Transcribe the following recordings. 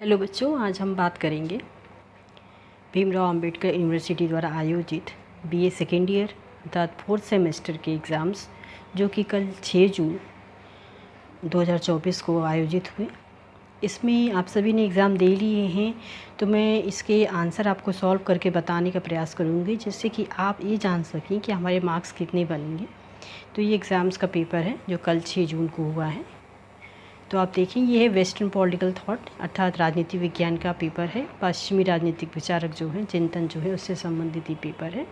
Hello बच्चों, आज हम बात करेंगे भीमराव अंबेडकर यूनिवर्सिटी द्वारा आयोजित बीए सेकेंड ईयर अर्थात फोर्थ सेमेस्टर के एग्ज़ाम्स जो कि कल 6 जून 2024 को आयोजित हुए। इसमें आप सभी ने एग्ज़ाम दे लिए हैं, तो मैं इसके आंसर आपको सॉल्व करके बताने का प्रयास करूँगी, जिससे कि आप ये जान सकें कि हमारे मार्क्स कितने बनेंगे। तो ये एग्ज़ाम्स का पेपर है जो कल 6 जून को हुआ है। तो आप देखें, ये है वेस्टर्न पॉलिटिकल थॉट अर्थात राजनीति विज्ञान का पेपर है। पश्चिमी राजनीतिक विचारक जो है, चिंतन जो है, उससे संबंधित ये पेपर है।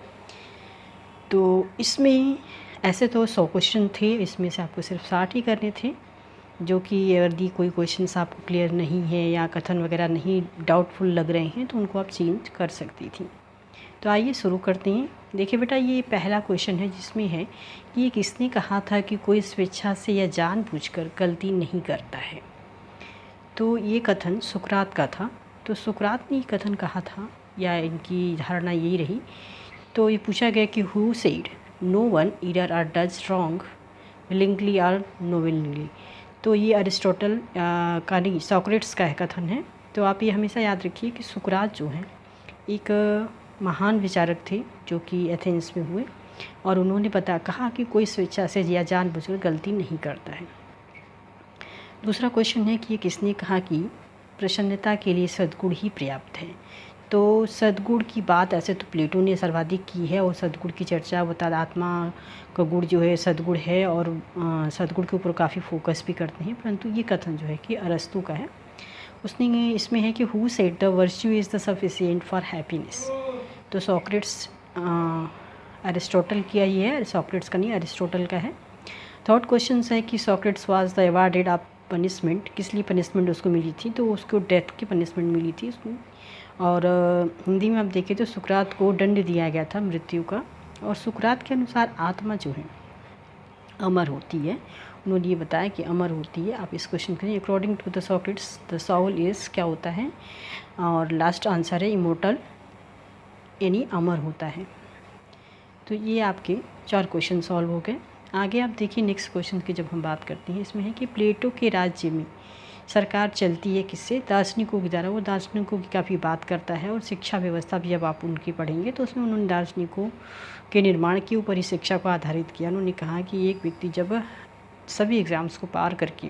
तो इसमें ऐसे तो 100 क्वेश्चन थे, इसमें से आपको सिर्फ 60 ही करने थे, जो कि यदि कोई क्वेश्चंस आपको क्लियर नहीं है या कथन वगैरह नहीं डाउटफुल लग रहे हैं तो उनको आप चेंज कर सकती थी। तो आइए शुरू करते हैं। देखिए बेटा, ये पहला क्वेश्चन है जिसमें है कि ये किसने कहा था कि कोई स्वेच्छा से या जानबूझकर गलती नहीं करता है। तो ये कथन सुकरात का था। तो सुकरात ने ये कथन कहा था या इनकी धारणा यही रही। तो ये पूछा गया कि who said no one either or does wrong willingly or no willingly. तो ये अरिस्टोटल का नहीं, सॉक्रेट्स का कथन है। तो आप ये हमेशा याद रखिए कि सुकरात जो है एक महान विचारक थे जो कि एथेंस में हुए, और उन्होंने कहा कि कोई स्वेच्छा से या जानबूझकर गलती नहीं करता है। दूसरा क्वेश्चन है कि ये किसने कहा कि प्रसन्नता के लिए सद्गुण ही पर्याप्त है। तो सद्गुण की बात ऐसे तो प्लेटो ने सर्वाधिक की है, और सद्गुण की चर्चा वो आत्मा का गुण जो है सद्गुण है, और सद्गुण के ऊपर काफ़ी फोकस भी करते हैं। परंतु ये कथन जो है कि अरस्तु का है। उसने इसमें है कि who said the virtue is the sufficient for happiness. तो सॉक्रेट्स अरिस्टोटल किया ये है, सॉक्रेट्स का नहीं, अरिस्टोटल का है। थर्ड क्वेश्चन है कि Socrates was the awarded of punishment, किस लिए पनिशमेंट उसको मिली थी। तो उसको डेथ की पनिशमेंट मिली थी उसको। और हिंदी में आप देखें तो सुकरात को दंड दिया गया था मृत्यु का। और सुकरात के अनुसार आत्मा जो है अमर होती है। उन्होंने ये बताया कि अमर होती है। आप इस क्वेश्चन करें, according to the Socrates the soul is क्या होता है, और लास्ट आंसर है इमोर्टल यानी अमर होता है। तो ये आपके 4 क्वेश्चन सॉल्व हो गए। आगे आप देखिए नेक्स्ट क्वेश्चन की जब हम बात करते हैं, इसमें है कि प्लेटो के राज्य में सरकार चलती है किससे, दार्शनिकों के द्वारा। वो दार्शनिकों की काफ़ी बात करता है, और शिक्षा व्यवस्था भी जब आप उनकी पढ़ेंगे तो उसमें उन्होंने दार्शनिकों के निर्माण के ऊपर ही शिक्षा को आधारित किया। उन्होंने कहा कि एक व्यक्ति जब सभी एग्ज़ाम्स को पार करके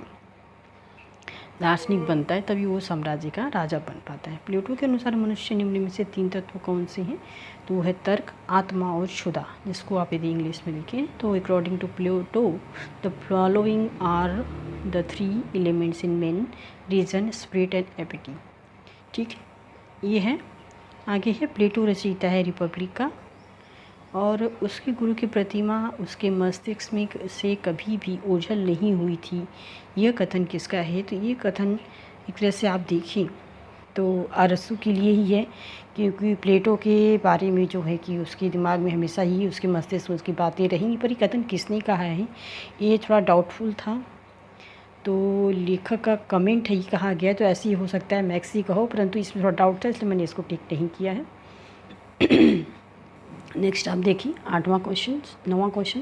दार्शनिक बनता है तभी वो साम्राज्य का राजा बन पाता है। प्लेटो के अनुसार मनुष्य निम्न में से 3 तत्व कौन से हैं। तो वो है तर्क, आत्मा और क्षुधा, जिसको आप यदि इंग्लिश में लिखें तो according to Plato the following are the 3 elements in man, reason, spirit and appetite. ठीक, ये है। आगे है प्लेटो रचयिता है रिपब्लिक का, और उसके गुरु की प्रतिमा उसके मस्तिष्क में से कभी भी ओझल नहीं हुई थी। यह कथन किसका है। तो ये कथन एक तरह से आप देखें तो अरस्तु के लिए ही है, क्योंकि प्लेटो के बारे में जो है कि उसके दिमाग में हमेशा ही उसके मस्तिष्क में उसकी बातें रहीं, पर ये कथन किसने कहा है ये थोड़ा डाउटफुल था। तो लेखक का कमेंट है ये कहा गया, तो ऐसे ही हो सकता है मैक्सी का हो, परंतु इसमें थोड़ा डाउट था इसलिए मैंने इसको टिक नहीं किया है। नेक्स्ट आप देखिए 8वां क्वेश्चन, 9वां क्वेश्चन।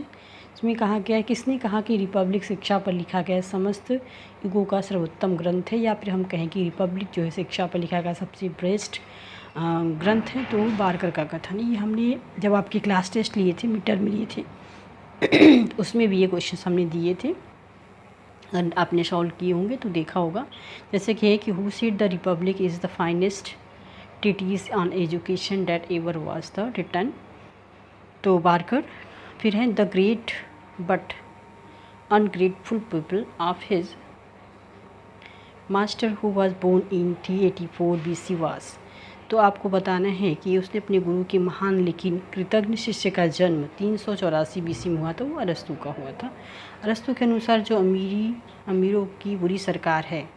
इसमें कहा गया है किसने कहा कि रिपब्लिक शिक्षा पर लिखा गया समस्त युगों का सर्वोत्तम ग्रंथ है, या फिर हम कहें कि रिपब्लिक जो है शिक्षा पर लिखा गया सबसे बेस्ट ग्रंथ है। तो बारकर का कथन, ये हमने जब आपके क्लास टेस्ट लिए थे, मिड टर्म में लिए थे उसमें भी ये क्वेश्चन हमने दिए थे, अगर आपने सॉल्व किए होंगे तो देखा होगा। जैसे कि है कि who said the Republic is the finest treatise on education that ever was the written. तो बारकर। फिर है the great but ungrateful pupil of his master who was born in 384 BC was. तो आपको बताना है कि उसने अपने गुरु के महान लेकिन कृतज्ञ शिष्य का जन्म 384 BC में हुआ था, वो अरस्तु का हुआ था। अरस्तु के अनुसार जो अमीरों की बुरी सरकार है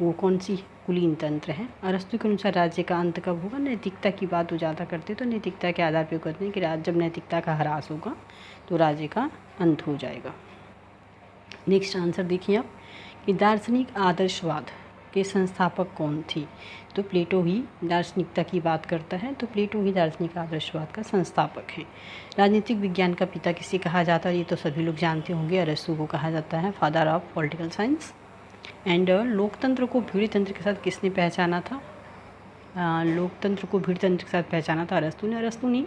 वो कौन सी, कुलीन तंत्र है। अरस्तु के अनुसार राज्य का अंत कब होगा, नैतिकता की बात वो ज़्यादा करते, तो नैतिकता के आधार पर कहते हैं कि जब नैतिकता का ह्रास होगा तो राज्य का अंत हो जाएगा। नेक्स्ट आंसर देखिए आप कि दार्शनिक आदर्शवाद के संस्थापक कौन थे। तो प्लेटो ही दार्शनिकता की बात करता है, तो प्लेटो ही दार्शनिक आदर्शवाद का संस्थापक है। राजनीतिक विज्ञान का पिता किसे कहा जाता है, ये तो सभी लोग जानते होंगे, अरस्तु को कहा जाता है father of political science. And लोकतंत्र को भीड़ तंत्र के साथ किसने पहचाना था? लोकतंत्र को भीड़ तंत्र के साथ पहचाना था अरस्तू ने। अरस्तू ने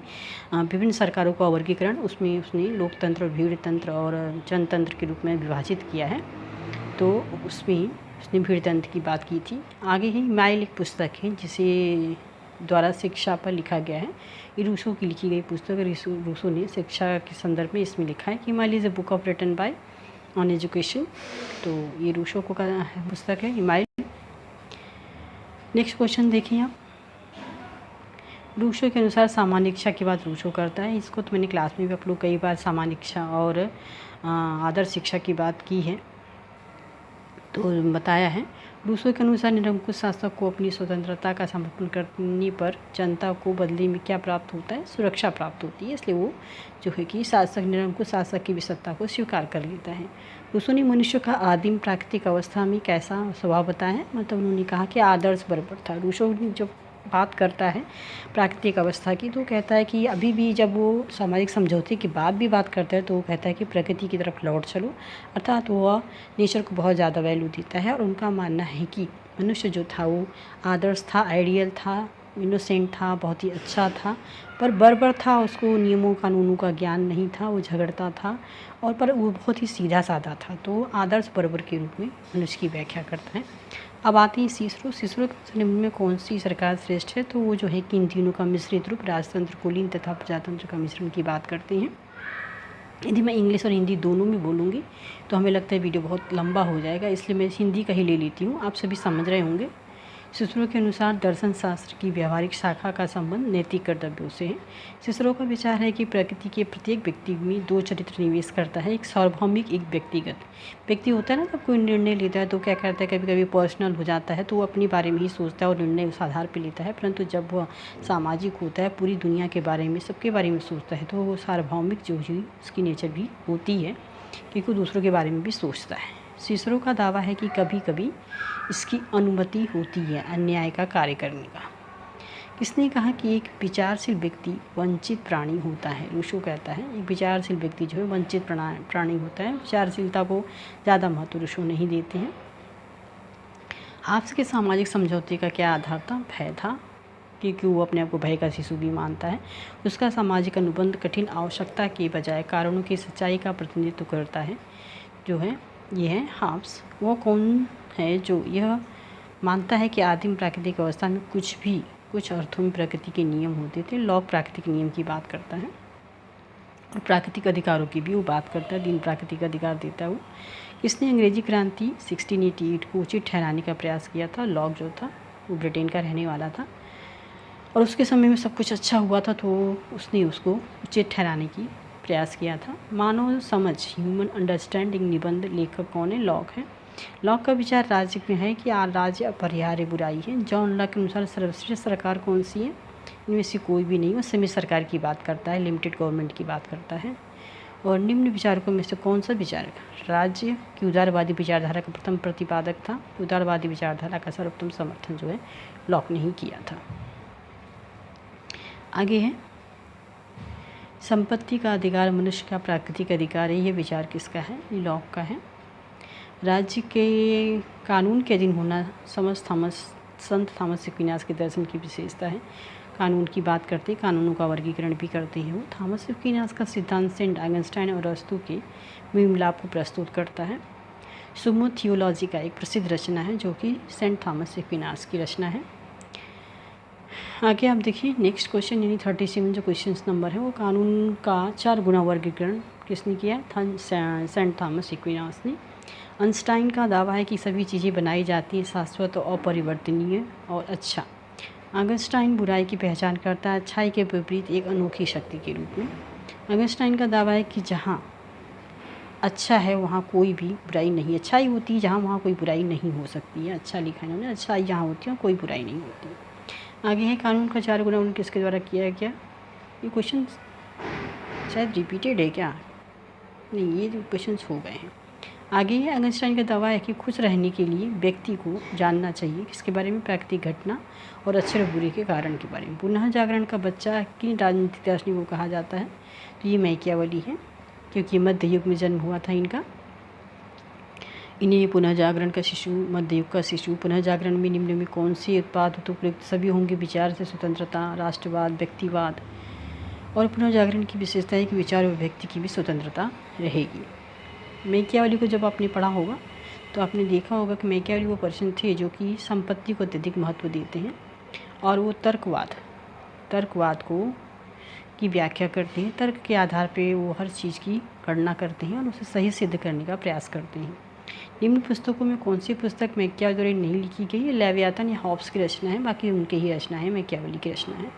विभिन्न सरकारों का वर्गीकरण उसमें उसने लोकतंत्र, भीड़ तंत्र और जनतंत्र के रूप में विभाजित किया है, तो उसमें उसने भीड़ तंत्र की बात की थी। आगे ही माइल एक पुस्तक है जिसे द्वारा शिक्षा पर लिखा गया है। ये रूसो की लिखी गई पुस्तक है। रूसो ने शिक्षा के संदर्भ में इसमें लिखा है कि Emile is a book of written by on education. तो ये रूसो को का पुस्तक है माइल। नेक्स्ट क्वेश्चन देखिए आप। रूसो के अनुसार सामान्य इच्छा की बात रूसो करता है। इसको तो मैंने क्लास में भी आप लोग कई बार सामान्य इच्छा और आदर्श शिक्षा की बात की है, तो बताया है। रूसो के अनुसार निरंकुश शासक को अपनी स्वतंत्रता का समर्पण करने पर जनता को बदले में क्या प्राप्त होता है? सुरक्षा प्राप्त होती है। इसलिए वो जो है कि शासक निरंकुश शासक की भी सत्ता को स्वीकार कर लेता है। रूसो ने मनुष्य का आदिम प्राकृतिक अवस्था में कैसा स्वभाव बताया है? मतलब उन्होंने कहा कि आदर्श बराबर था। रूसो जब बात करता है प्राकृतिक अवस्था की, तो कहता है कि अभी भी जब वो सामाजिक समझौते की बात भी बात करता है तो वो कहता है कि प्रकृति की तरफ लौट चलो, अर्थात वह नेचर को बहुत ज़्यादा वैल्यू देता है। और उनका मानना है कि मनुष्य जो था वो आदर्श था, आइडियल था, इनोसेंट था, बहुत ही अच्छा था, पर बर्बर था। उसको नियमों कानूनों का ज्ञान नहीं था, वो झगड़ता था, और पर वो बहुत ही सीधा साधा था। तो आदर्श बर्बर के रूप में मनुष्य की व्याख्या करता है। अब आते हैं सीसरो। सीसरो के निम्न में कौन सी सरकार श्रेष्ठ है? तो वो जो है कि इन तीनों का मिश्रित रूप राजतंत्र, कुलीन तथा प्रजातंत्र का मिश्रण की बात करते हैं। यदि मैं इंग्लिश और हिंदी दोनों में बोलूँगी तो हमें लगता है वीडियो बहुत लंबा हो जाएगा, इसलिए मैं हिंदी का ही ले लेती हूँ। आप सभी समझ रहे होंगे। सिसरो के अनुसार दर्शन शास्त्र की व्यवहारिक शाखा का संबंध नैतिक कर्तव्यों से है। सिसरो का विचार है कि प्रकृति के प्रत्येक व्यक्ति में दो चरित्र निवेश करता है, एक सार्वभौमिक, एक व्यक्तिगत। व्यक्ति होता है ना, जब कोई निर्णय लेता है तो क्या करता है, कभी कभी पर्सनल हो जाता है, तो वो अपने बारे में ही सोचता है और निर्णय उस आधार पर लेता है। परंतु जब वह सामाजिक होता है, पूरी दुनिया के बारे में, सबके बारे में सोचता है, तो वो सार्वभौमिक जो ही उसकी नेचर भी होती है, क्योंकि वो दूसरों के बारे में भी सोचता है। सिसरो का दावा है कि कभी कभी इसकी अनुमति होती है अन्याय का कार्य करने का। किसने कहा कि एक विचारशील व्यक्ति वंचित प्राणी होता है? रूसो कहता है एक विचारशील व्यक्ति जो है वंचित प्राणी होता है। विचारशीलता को ज़्यादा महत्व रूसो नहीं देते हैं। आपस के सामाजिक समझौते का क्या आधार था? भय था, क्योंकि वो अपने आप को भय का शिशु भी मानता है। उसका सामाजिक अनुबंध कठिन आवश्यकता के बजाय कारणों की सच्चाई का प्रतिनिधित्व करता है। जो है ये है हाब्स। वो कौन है जो यह मानता है कि आदिम प्राकृतिक अवस्था में कुछ अर्थों में प्रकृति के नियम होते थे। लॉक प्राकृतिक नियम की बात करता है और प्राकृतिक अधिकारों की भी वो बात करता है। 3 प्राकृतिक अधिकार देता है वो। इसने अंग्रेजी क्रांति 1688 को उचित ठहराने का प्रयास किया था। लॉक जो था वो ब्रिटेन का रहने वाला था और उसके समय में सब कुछ अच्छा हुआ था, तो उसने उसको उचित ठहराने की प्रयास किया था। मानव समझ, ह्यूमन अंडरस्टैंडिंग निबंध लेखक कौन है? लॉक है। लॉक का विचार राज्य में है कि राज्य अपरिहार्य बुराई है। जॉन लॉक के अनुसार सर्वश्रेष्ठ सरकार कौन सी है? इनमें से कोई भी नहीं। वो सेमी सरकार की बात करता है, लिमिटेड गवर्नमेंट की बात करता है। और निम्न विचारकों में से कौन सा विचारक राज्य की उदारवादी विचारधारा का प्रथम प्रतिपादक था? उदारवादी विचारधारा का सर्वोत्तम समर्थन जो है लॉक ने ही किया था। आगे है संपत्ति का अधिकार मनुष्य का प्राकृतिक अधिकार है। यह विचार किसका है? लॉक का है। राज्य के कानून के अधीन होना संत थॉमस एक्विनास के दर्शन की विशेषता है। कानून की बात करते हैं, कानूनों का वर्गीकरण भी करते हैं वो। थॉमस एक्विनास का सिद्धांत सेंट ऑगस्टाइन और अरस्तू के मिलाप को प्रस्तुत करता है। सुमो थियोलॉजी का एक प्रसिद्ध रचना है जो कि सेंट थॉमस एक्विनास की रचना है। आगे आप देखिए नेक्स्ट क्वेश्चन, यानी 37 जो क्वेश्चन नंबर है वो कानून का 4 गुना वर्गीकरण किसने किया था? सेंट थॉमस एक्विनास ने। आइंस्टाइन का दावा है कि सभी चीज़ें बनाई जाती हैं शाश्वत और अपरिवर्तनीय और अच्छा। ऑगस्टाइन बुराई की पहचान करता है अच्छाई के विपरीत एक अनोखी शक्ति के रूप में। ऑगस्टाइन का दावा है कि जहाँ अच्छा है वहाँ कोई भी बुराई नहीं, अच्छाई होती है जहाँ वहाँ कोई बुराई नहीं हो सकती है। अच्छा लिखा है उन्होंने, अच्छाई जहाँ होती है कोई बुराई नहीं होती। आगे है कानून का 4 गुना किसके द्वारा किया गया? ये क्वेश्चन शायद रिपीटेड है क्या? नहीं, ये क्वेश्चन हो गए हैं। आगे है ऑगस्टाइन का दावा है कि खुश रहने के लिए व्यक्ति को जानना चाहिए किसके बारे में? प्राकृतिक घटना और अच्छे और बुरे के कारण के बारे में। पुनः जागरण का बच्चा किन राजनीतिक दार्शनिकों को कहा जाता है? तो ये मैकियावली है, क्योंकि मध्य युग में जन्म हुआ था इनका। इन्हें पुनः जागरण का शिशु, मध्ययुग का शिशु। पुनः जागरण में निम्न में कौन से उत्पाद उपयुक्त सभी होंगे? विचार से स्वतंत्रता, राष्ट्रवाद, व्यक्तिवाद। और पुनः जागरण की विशेषता है कि विचार और व्यक्ति की भी स्वतंत्रता रहेगी। मैकियावेली को जब आपने पढ़ा होगा तो आपने देखा होगा कि मैकियावेली वो पर्सन थे जो कि संपत्ति को अत्यधिक महत्व देते हैं और वो तर्कवाद को की व्याख्या करते हैं। तर्क के आधार पे वो हर चीज़ की गणना करते हैं और उसे सही सिद्ध करने का प्रयास करते हैं। निम्न पुस्तकों में कौन सी पुस्तक मैकियावेली द्वारा नहीं लिखी गई है? लेवियाथन या हॉब्स की रचना है, बाकी उनके ही रचना है, मैकियावेली की रचना है।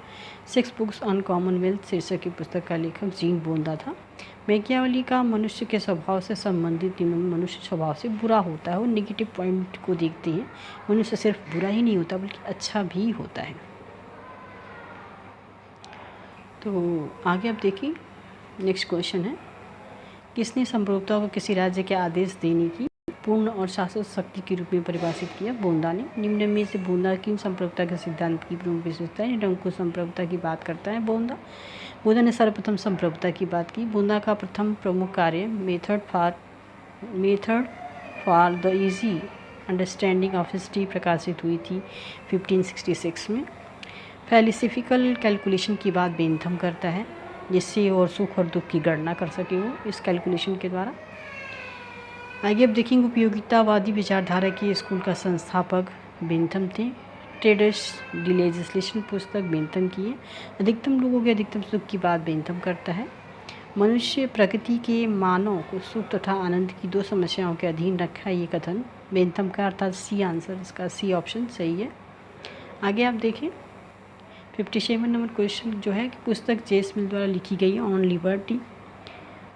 6 बुक्स ऑन कॉमनवेल्थ शीर्षक की पुस्तक का लेखक जीन बोंदा था। मैकियावेली का मनुष्य के स्वभाव से संबंधित मनुष्य स्वभाव से बुरा होता है, वो नेगेटिव पॉइंट को देखते हैं। मनुष्य सिर्फ बुरा ही नहीं होता बल्कि अच्छा भी होता है। तो आगे आप देखिए, नेक्स्ट क्वेश्चन है, किसने संप्रभुता को किसी राज्य के आदेश देने की पूर्ण और शाश्वत शक्ति के रूप में परिभाषित किया? बोंदा ने। निम्न में से बोंदा किन संप्रभुता के सिद्धांत की प्रमुख विशेषता है? निरंकुश संप्रभुता की बात करता है बोंदा ने सर्वप्रथम संप्रभुता की बात की। बोंदा का प्रथम प्रमुख कार्य method for the easy understanding of history प्रकाशित हुई थी 1566 में। फिलोसॉफिकल कैलकुलेशन की बात बेंथम करता है, जिससे और सुख और दुख की गणना कर सके वो इस कैलकुलेशन के द्वारा। आगे अब देखेंगे, उपयोगितावादी विचारधारा के स्कूल का संस्थापक बेंथम थे। ट्रेडर्स डी लेजिस्लेशन पुस्तक बेंथम की है। अधिकतम लोगों के अधिकतम सुख की बात बेंथम करता है। मनुष्य प्रकृति के मानव को सुख तथा आनंद की 2 समस्याओं के अधीन रखा है, ये कथन बेंथम का, अर्थात सी आंसर, इसका सी ऑप्शन सही है। आगे आप देखें, 57 नंबर क्वेश्चन जो है कि पुस्तक जेम्स मिल द्वारा लिखी गई है ऑन लिबर्टी।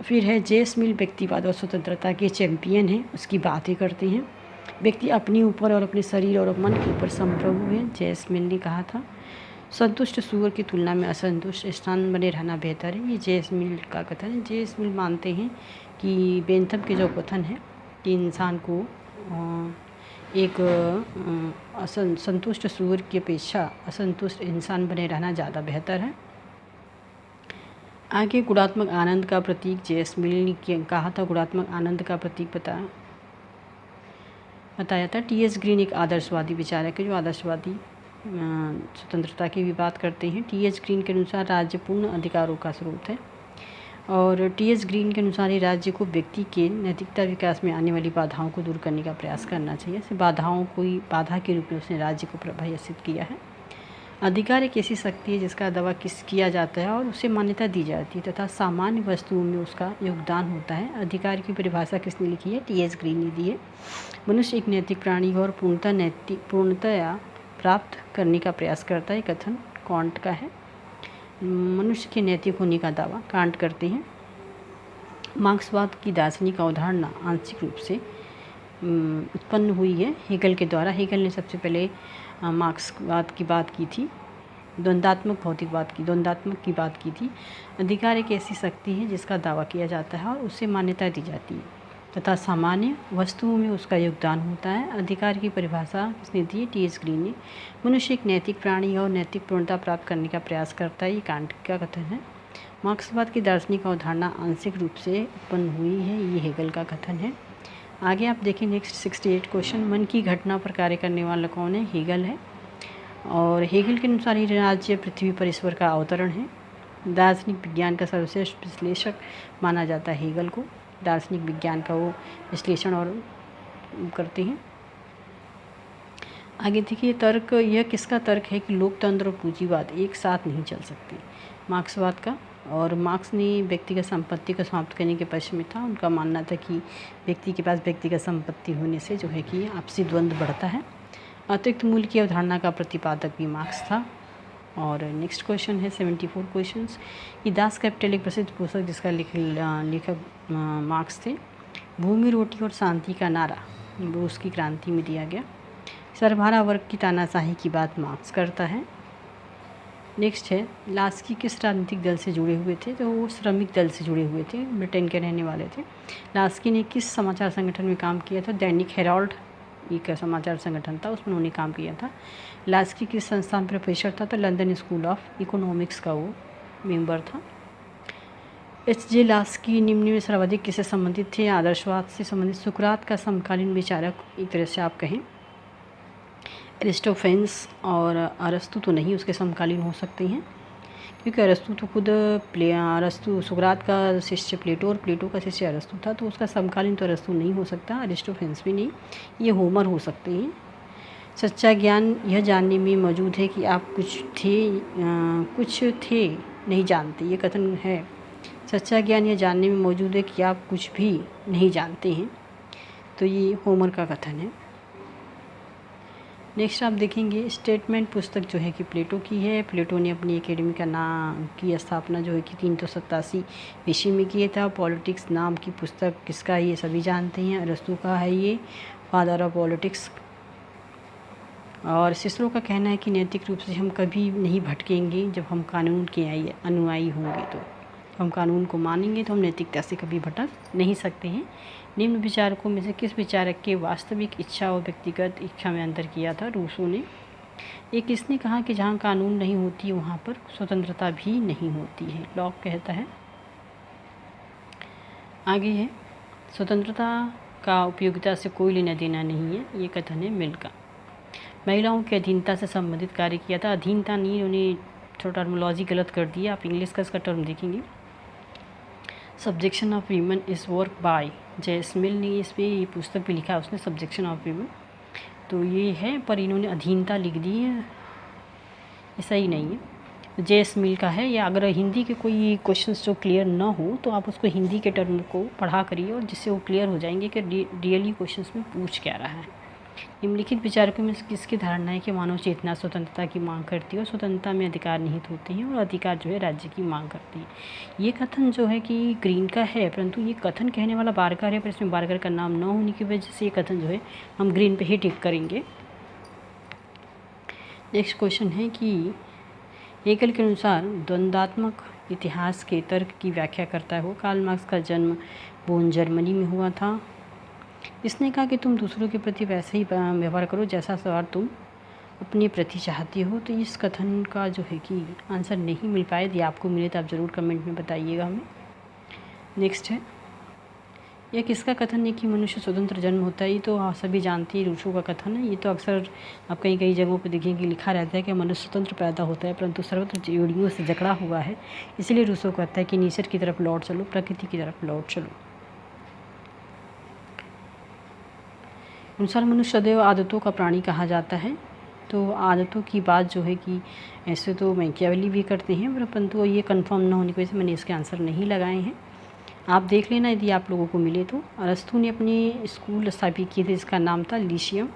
फिर है जेम्स मिल व्यक्तिवाद और स्वतंत्रता के चैंपियन हैं, उसकी बातें करते हैं। व्यक्ति अपने ऊपर और अपने शरीर और मन के ऊपर संप्रभु है, जेम्स मिल ने कहा था। संतुष्ट सूअर की तुलना में असंतुष्ट स्थान बने रहना बेहतर है, ये जेम्स मिल का कथन है। जेम्स मिल मानते हैं कि बेंथम के जो कथन है कि इंसान को एक संतुष्ट सूअर की अपेक्षा असंतुष्ट इंसान बने रहना ज़्यादा बेहतर है। आगे गुणात्मक आनंद का प्रतीक जेम्स मिल ने कहा था, गुणात्मक आनंद का प्रतीक बताया था। टी.एस. ग्रीन एक आदर्शवादी विचारक है जो आदर्शवादी स्वतंत्रता की भी बात करते हैं। टी.एस. ग्रीन के अनुसार राज्य पूर्ण अधिकारों का स्रोत है और टी.एस. ग्रीन के अनुसार ये राज्य को व्यक्ति के नैतिकता विकास में आने वाली बाधाओं को दूर करने का प्रयास करना चाहिए। ऐसे बाधाओं को बाधा के रूप में उसने राज्य को परिभाषित किया है। अधिकार एक ऐसी शक्ति है जिसका दावा किया जाता है और उसे मान्यता दी जाती है तथा सामान्य वस्तुओं में उसका योगदान होता है। अधिकार की परिभाषा किसने लिखी है? टी.एस. ग्रीन ने दी है। मनुष्य एक नैतिक प्राणी और पूर्णतया प्राप्त करने का प्रयास करता है, कथन कांट का है। मनुष्य के नैतिक होने का दावा कांट करते हैं। मार्क्सवाद की दार्शनिक अवधारणा आंशिक रूप से उत्पन्न हुई है हेगल के द्वारा। हेगल ने सबसे पहले मार्क्सवाद की बात की थी, द्वंद्वात्मक की बात की थी। अधिकार एक ऐसी शक्ति है जिसका दावा किया जाता है और उसे मान्यता दी जाती है तथा सामान्य वस्तुओं में उसका योगदान होता है। अधिकार की परिभाषा किसने दी? टी.एस. ग्रीन ने। मनुष्य एक नैतिक प्राणी और नैतिक पूर्णता प्राप्त करने का प्रयास करता है, ये कांट का कथन है। मार्क्सवाद की दार्शनिक अवधारणा आंशिक रूप से उत्पन्न हुई है, ये हेगल का कथन है। आगे आप देखें नेक्स्ट 68 क्वेश्चन, मन की घटना पर कार्य करने वाला कौन है? हेगल है। और हेगल के अनुसार ये राज्य पृथ्वी पर ईश्वर का अवतरण है। दार्शनिक विज्ञान का सर्वश्रेष्ठ विश्लेषक माना जाता है हेगल को। दार्शनिक विज्ञान का वो विश्लेषण और करते हैं। आगे देखिए, तर्क, यह किसका तर्क है कि लोकतंत्र और पूंजीवाद एक साथ नहीं चल सकते? मार्क्सवाद का। और मार्क्स ने व्यक्तिगत संपत्ति को समाप्त करने के पक्ष में था। उनका मानना था कि व्यक्ति के पास व्यक्तिगत संपत्ति होने से जो है कि आपसी द्वंद्व बढ़ता है। अतिरिक्त मूल्य की अवधारणा का प्रतिपादक भी मार्क्स था। और नेक्स्ट क्वेश्चन है 74 क्वेश्चंस, कि दास कैपिटल एक प्रसिद्ध पुस्तक जिसका लेखक मार्क्स थे। भूमि, रोटी और शांति का नारा रूस की क्रांति में दिया गया। सर्वहारा वर्ग की तानाशाही की बात मार्क्स करता है। नेक्स्ट है, लास्की किस राजनीतिक दल से जुड़े हुए थे? तो वो श्रमिक दल से जुड़े हुए थे, ब्रिटेन के रहने वाले थे। लास्की ने किस समाचार संगठन में काम किया था? दैनिक हेराल्ड एक समाचार संगठन था, उसमें उन्होंने काम किया था। लास्की किस संस्थान में प्रोफेसर था? तो लंदन स्कूल ऑफ इकोनॉमिक्स का वो मेंबर था। H.J. लास्की निम्न में सर्वाधिक किससे संबंधित थे? आदर्शवाद से संबंधित। सुकरात का समकालीन विचारक एक तरह से आप कहें एरिस्टोफेन्स, और अरस्तु तो नहीं उसके समकालीन हो सकते हैं, क्योंकि अरस्तु तो खुद अरस्तु सुकरात का शिष्य प्लेटो और प्लेटो का शिष्य अरस्तु था, तो उसका समकालीन तो अरस्तु नहीं हो सकता, एरिस्टोफेन्स भी नहीं, ये होमर हो सकते हैं। सच्चा ज्ञान यह जानने में मौजूद है कि आप कुछ थे नहीं जानते, ये कथन है। सच्चा ज्ञान यह जानने में मौजूद है कि आप कुछ भी नहीं जानते हैं, तो ये होमर का कथन है। नेक्स्ट आप देखेंगे स्टेटमेंट पुस्तक जो है कि प्लेटो की है। प्लेटो ने अपनी एकेडमी का नाम की स्थापना जो है कि 387 ईस्वी में किया था। पॉलिटिक्स नाम की पुस्तक किसका है ये सभी जानते हैं, अरस्तु का है ये, फादर ऑफ पॉलिटिक्स। और सिसरो का कहना है कि नैतिक रूप से हम कभी नहीं भटकेंगे जब हम कानून के अनुयायी होंगे, तो हम कानून को मानेंगे तो हम नैतिकता से कभी भटक नहीं सकते हैं। निम्न विचारकों में से किस विचारक के वास्तविक इच्छा और व्यक्तिगत इच्छा में अंतर किया था? रूसो ने। एक किसने कहा कि जहाँ कानून नहीं होती वहाँ पर स्वतंत्रता भी नहीं होती है? लॉक कहता है। आगे है स्वतंत्रता का उपयोगिता से कोई लेना देना नहीं है, ये कथन है मिल का। महिलाओं की अधीनता से संबंधित कार्य किया था। अधीनता नहीं, उन्होंने थोड़ा टर्मोलॉजी गलत कर दिया, आप इंग्लिश का इसका टर्म देखेंगे। सब्जेक्शन ऑफ वीमेन इस वर्क बाय जैस्मिल ने इस पर ये पुस्तक भी लिखा है उसने, सब्जेक्शन ऑफ वीमेन, तो ये है, पर इन्होंने अधीनता लिख दी है, ये सही नहीं है। जैस्मिल का है, या अगर हिंदी के कोई क्वेश्चंस जो क्लियर ना हो तो आप उसको हिंदी के टर्म को पढ़ा करिए, और जिससे वो क्लियर हो जाएंगे कि रियली क्वेश्चंस में पूछ क्या रहा है। निम्नलिखित विचारकों में किसकी धारणा है कि मानव चेतना स्वतंत्रता की मांग करती है और स्वतंत्रता में अधिकार निहित होते हैं और अधिकार जो है राज्य की मांग करते हैं? ये कथन जो है कि ग्रीन का है, परंतु ये कथन कहने वाला बार्कर है, पर इसमें बार्कर का नाम न होने की वजह से ये कथन जो है हम ग्रीन पे ही टिक करेंगे। नेक्स्ट क्वेश्चन है कि हेगल के अनुसार द्वंद्वात्मक इतिहास के तर्क की व्याख्या करता है वो। कार्ल मार्क्स का जन्म बोन जर्मनी में हुआ था। इसने कहा कि तुम दूसरों के प्रति वैसे ही व्यवहार करो जैसा व्यवहार तुम अपने प्रति चाहते हो। तो इस कथन का जो है कि आंसर नहीं मिल पाए, यदि आपको मिले तो आप ज़रूर कमेंट में बताइएगा हमें। नेक्स्ट है यह किसका कथन है कि मनुष्य स्वतंत्र जन्म होता है? ये तो आप सभी जानते हैं, रूसो का कथन है। ये तो अक्सर आप कई कई जगहों पर देखेंगे लिखा रहता है कि मनुष्य स्वतंत्र पैदा होता है, परंतु सर्वत्र जोड़ियों से जकड़ा हुआ है, इसलिए रूसो कहता है कि नेचर की तरफ लौट चलो, प्रकृति की तरफ लौट चलो। अनुसार मनुष्य सदैव आदतों का प्राणी कहा जाता है। तो आदतों की बात जो है कि ऐसे तो मैकियावेली भी करते हैं, परंतु ये कंफर्म ना होने की वजह से मैंने इसके आंसर नहीं लगाए हैं। आप देख लेना यदि आप लोगों को मिले तो। अरस्तु ने अपने स्कूल स्थापित किए थे जिसका नाम था लीशियम।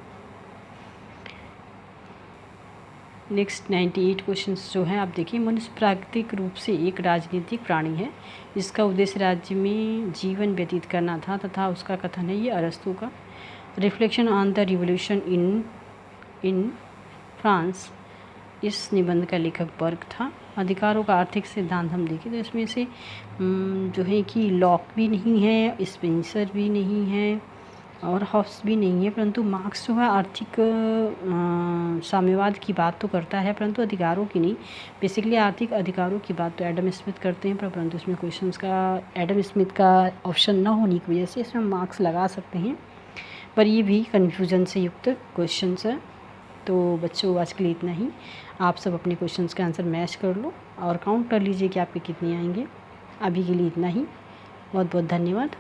नेक्स्ट 98 क्वेश्चंस जो है आप देखिए। मनुष्य प्राकृतिक रूप से एक राजनीतिक प्राणी है जिसका उद्देश्य राज्य में जीवन व्यतीत करना था तथा उसका कथन है ये अरस्तु का। Reflection on the revolution in France, इस निबंध का लेखक बर्ग था। अधिकारों का आर्थिक सिद्धांत हम देखें तो इसमें से जो है कि लॉक भी नहीं है, स्पेंसर भी नहीं है और हॉब्स भी नहीं है, परंतु मार्क्स जो है आर्थिक साम्यवाद की बात तो करता है परंतु अधिकारों की नहीं। बेसिकली आर्थिक अधिकारों की बात तो एडम स्मिथ करते हैं, परंतु इसमें क्वेश्चंस का एडम स्मिथ का ऑप्शन ना होने की वजह से इसमें मार्क्स लगा सकते हैं, पर ये भी कन्फ्यूजन से युक्त क्वेश्चंस है। तो बच्चों आज के लिए इतना ही। आप सब अपने क्वेश्चंस के आंसर मैच कर लो और काउंट कर लीजिए कि आपके कितने आएंगे। अभी के लिए इतना ही। बहुत बहुत धन्यवाद।